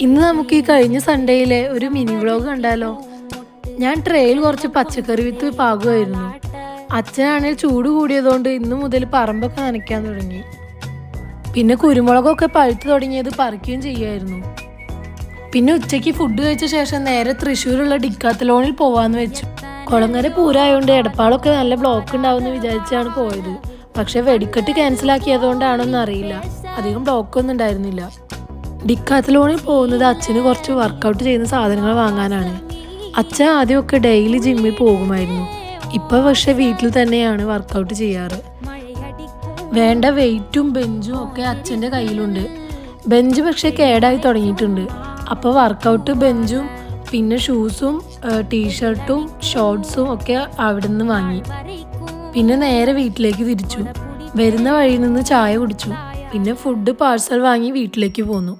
ഇന്ന് നമുക്ക് ഈ കഴിഞ്ഞ സൺഡേയിലെ ഒരു മിനി വ്ലോഗ് കണ്ടാലോ. ഞാൻ ട്രേയിൽ കുറച്ച് പച്ചക്കറി വിത്ത് പാകുമായിരുന്നു. അച്ഛനാണെങ്കിൽ ചൂട് കൂടിയതുകൊണ്ട് ഇന്ന് മുതൽ പറമ്പൊക്കെ നനയ്ക്കാൻ തുടങ്ങി. പിന്നെ കുരുമുളകൊക്കെ പഴുത്തു തുടങ്ങിയത് പറിക്കുകയും ചെയ്യുമായിരുന്നു. പിന്നെ ഉച്ചയ്ക്ക് ഫുഡ് കഴിച്ച ശേഷം നേരെ തൃശ്ശൂരുള്ള ഡിക്കാത്തലോണിൽ പോവാന്ന് വെച്ചു. കുളങ്ങര പൂരമായതുകൊണ്ട് എടപ്പാളൊക്കെ നല്ല ബ്ലോക്ക് ഉണ്ടാവുമെന്ന് വിചാരിച്ചാണ് പോയത്. പക്ഷെ വെടിക്കെട്ട് ക്യാൻസലാക്കിയതുകൊണ്ടാണോന്ന് അറിയില്ല, അധികം ബ്ലോക്കൊന്നും ഉണ്ടായിരുന്നില്ല. ഡിക്കാത്തലോണിൽ പോകുന്നത് അച്ഛന് കുറച്ച് വർക്കൗട്ട് ചെയ്യുന്ന സാധനങ്ങൾ വാങ്ങാനാണ്. അച്ഛൻ ആദ്യമൊക്കെ ഡെയിലി ജിമ്മിൽ പോകുമായിരുന്നു. ഇപ്പം പക്ഷെ വീട്ടിൽ തന്നെയാണ് വർക്കൗട്ട് ചെയ്യാറ്. വേണ്ട വെയിറ്റും ബെഞ്ചും ഒക്കെ അച്ഛൻ്റെ കയ്യിലുണ്ട്. ബെഞ്ച് പക്ഷെ കേടായി തുടങ്ങിയിട്ടുണ്ട്. അപ്പോൾ വർക്കൗട്ട് ബെഞ്ചും പിന്നെ ഷൂസും ടീഷർട്ടും ഷോർട്സും ഒക്കെ അവിടെ നിന്ന് വാങ്ങി. പിന്നെ നേരെ വീട്ടിലേക്ക് തിരിച്ചു. വരുന്ന വഴിയിൽ നിന്ന് ചായ കുടിച്ചു. പിന്നെ ഫുഡ് പാഴ്സൽ വാങ്ങി വീട്ടിലേക്ക് പോന്നു.